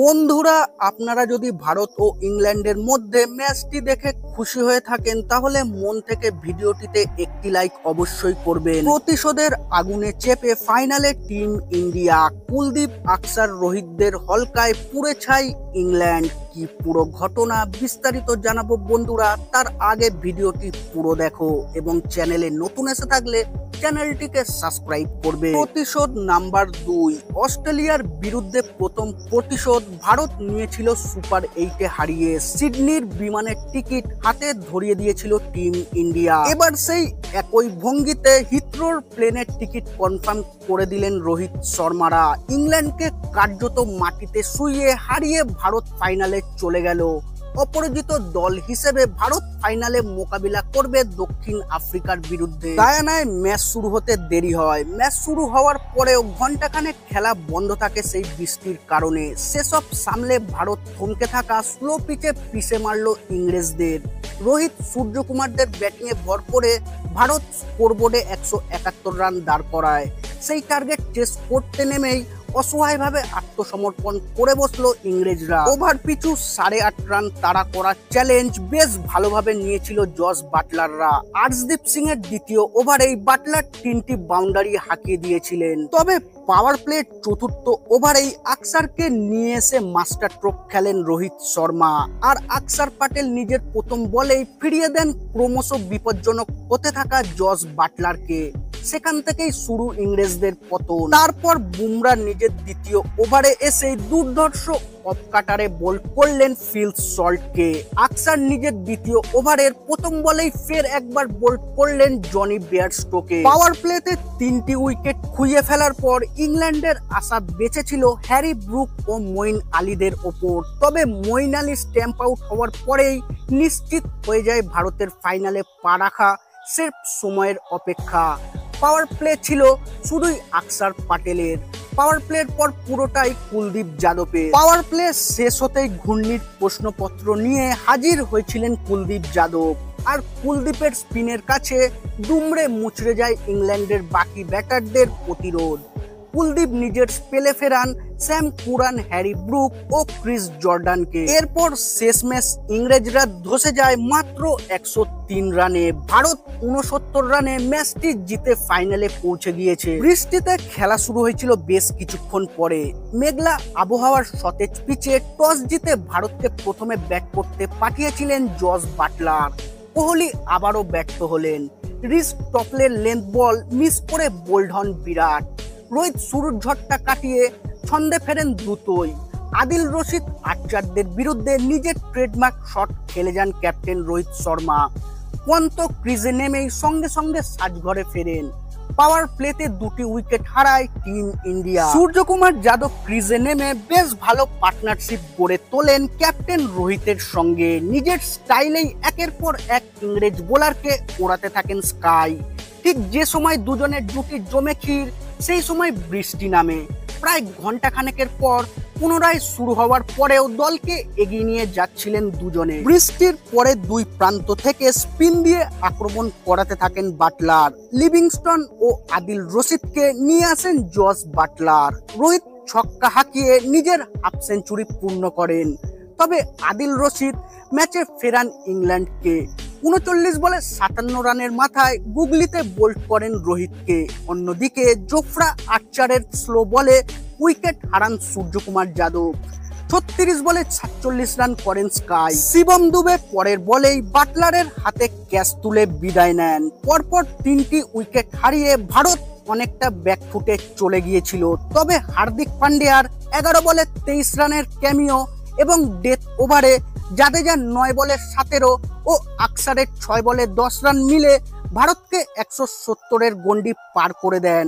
বন্ধুরা, আপনারা যদি ভারত ও ইংল্যান্ডের মধ্যে ম্যাচটি দেখে খুশি হয়ে থাকেন তাহলে মন থেকে ভিডিওটিতে একটি লাইক অবশ্যই করবেন। প্রতিশোধের আগুনে চেপে ফাইনালে টিম ইন্ডিয়া, কুলদীপ, আকসার, রোহিতদের হলকায় পুড়ে ছাই ইংল্যান্ড। কি পুরো ঘটনা বিস্তারিত জানাবো বন্ধুরা, তার আগে ভিডিওটি পুরো দেখো এবং চ্যানেলে নতুন এসে থাকলে চ্যানেলটিকে সাবস্ক্রাইব করবে। প্রতিশোধ নাম্বার 2। অস্ট্রেলিয়ার বিরুদ্ধে প্রথম প্রতিশোধ ভারত নিয়েছিল সুপার 8-এ হারিয়ে। সিডনির বিমানের টিকিট হাতে ধরিয়ে দিয়েছিল টিম ইন্ডিয়া। এবার সেই একই ভঙ্গিতে হিথ্রোর প্লেনের টিকিট কনফার্ম করে দিলেন রোহিত শর্মারা। ইংল্যান্ডকে কার্যত মাটিতে শুইয়ে হারিয়ে ভারত ফাইনালে চলে গেল। অপরাজিত দল হিসেবে ভারত ফাইনালে মোকাবিলা করবে দক্ষিণ আফ্রিকার বিরুদ্ধে। গায়ানায় ম্যাচ শুরু হতে দেরি হয়। ম্যাচ শুরু হওয়ার পরেও ঘন্টাখানেক খেলা বন্ধ থাকে সেই বৃষ্টির কারণে। সেসব সামলে ভারত থমকে থাকা স্লো পিচে পিষে মারল ইংরেজদের। রোহিত, সূর্যকুমারদের ব্যাটিংয়ে ভর করে ভারত স্কোরবোর্ডে 171 রান দাঁড় করায়। সেই টার্গেট চেস করতে নেমেই অসহায়ভাবে আত্মসমর্পণ করে বসলো ইংরেজরা। ওভার পিছু 8.5 রান তাড়া করার চ্যালেঞ্জ বেশ ভালোভাবে নিয়েছিল জস বাটলাররা। আর্শদীপ সিং এর দ্বিতীয় ওভারেই বাটলার 3টি বাউন্ডারি হাঁকিয়ে দিয়েছিলেন। তবে পাওয়ার প্লের চতুর্থ ওভারেই আকসারকে নিয়ে এসে মাস্টার স্ট্রোক খেলেন রোহিত শর্মা। আর আকসার প্যাটেল নিজের প্রথম বলেই ফিরিয়ে দেন ক্রমশ বিপজ্জনক হতে থাকা জস বাটলারকে। সেখান থেকেই শুরু ইংরেজদের পতন। তারপর বুমরা নিজের দ্বিতীয় ওভারে এসে দুর্ধর্ষ অফ কাটারে বোল্ড করলেন ফিল সল্টকে। আকসার নিজের দ্বিতীয় ওভারের প্রথম বলেই ফের একবার বোল্ড করলেন জনি বেয়ারস্টোকে। পাওয়ার প্লেতে 3টি উইকেট খুইয়ে ফেলার পর ইংল্যান্ডের আশা বেঁচেছিল হ্যারি ব্রুক ও মঈন আলীদের ওপর। তবে মঈন আলী স্ট্যাম্প আউট হওয়ার পরেই নিশ্চিত হয়ে যায় ভারতের ফাইনালে পা রাখা। সির্ফ সময়ের অপেক্ষা। পাওয়ার প্লে ছিল শুধুই আকসার প্যাটেলের। পাওয়ার প্লের পর পুরোটাই কুলদীপ যাদবের। পাওয়ার প্লে শেষ হতেই ঘূর্ণির প্রশ্নপত্র নিয়ে হাজির হয়েছিলেন কুলদীপ যাদব। আর কুলদীপের স্পিনের কাছে দুমড়ে মুচড়ে যায় ইংল্যান্ডের বাকি ব্যাটারদের প্রতিরোধ। কুলদীপ নিজের স্পেলে ফেরান স্যাম কুরান, হ্যারি ব্রুক ও ক্রিস জর্ডানকে। এরপর শেষমেশ ইংরেজরা ধসে যায় মাত্র 103 রানে। ভারত 69 রানে ম্যাচটি জিতে ফাইনালে পৌঁছে গিয়েছে। বৃষ্টিতে খেলা শুরু হয়েছিল বেশ কিছুক্ষণ পরে। মেঘলা আবহাওয়ার সতেজ পিচে টস জিতে ভারতকে প্রথমে ব্যাট করতে পাঠিয়েছিলেন জস বাটলার। কোহলি আবারও ব্যর্থ হলেন। রিস টপলের লেন্থ বল মিস করে বোল্ড হন বিরাট। রোহিত শুরুর ঝড়টা কাটিয়ে ছন্দে ফেরেন দ্রুতই। আদিল রশিদ, আর্চারদের বিরুদ্ধে নিজের ট্রেডমার্ক শট খেলে যান ক্যাপ্টেন রোহিত শর্মা। পন্ত ক্রিজে নেমেই সঙ্গে সঙ্গে সাজঘরে ফেরেন। পাওয়ার প্লেতে 2টি উইকেট হারায় টিম ইন্ডিয়া। সূর্যকুমার যাদব ক্রিজে নেমে বেশ ভালো পার্টনারশিপ গড়ে তোলেন ক্যাপ্টেন রোহিতের সঙ্গে। নিজের স্টাইলেই একের পর এক ইংরেজ বোলারকে ওড়াতে থাকেন স্কাই। ঠিক যে সময় দুজনের জুটি জমে ক্ষীর, সেই সময় বৃষ্টি নামে। প্রায় ঘন্টাখানেকের পর পুনরায় শুরু হওয়ার পরেও দলকে এগিয়ে নিয়ে যাচ্ছিলেন দুজনে। বৃষ্টির পরে দুই প্রান্ত থেকে স্পিন দিয়ে আক্রমণ করাতে থাকেন বাটলার। লিভিংস্টন ও আদিল রশিদকে নিয়ে আসেন জস বাটলার। রোহিত ছক্কা হাঁকিয়ে নিজের হাফ সেঞ্চুরি পূর্ণ করেন। তবে আদিল রশিদ ম্যাচে ফেরান ইংল্যান্ডকে। 39 বলে 57 রানের মাথায় গুগলিতে বোল্ড করেন রোহিতকে। অন্যদিকে জোফরা আর্চারের স্লো বলে উইকেট হারান সূর্যকুমার যাদব। 36 বলে 46 রান করেন স্কাই। শিবম দুবে পরের বলেই বাটলারের হাতে ক্যাচ তুলে বিদায় নেন। পরপর 3টি উইকেট হারিয়ে ভারত অনেকটা ব্যাকফুটে চলে গিয়েছিল। তবে হার্দিক পান্ডিয়ার 11 বলে 23 রানের ক্যামিও এবং ডেথ ওভারে জাদেজার 9 বলে 17 ও আকসারের 6 বলে 10 রান মিলে ভারতকে 170-এর গন্ডি পার করে দেন।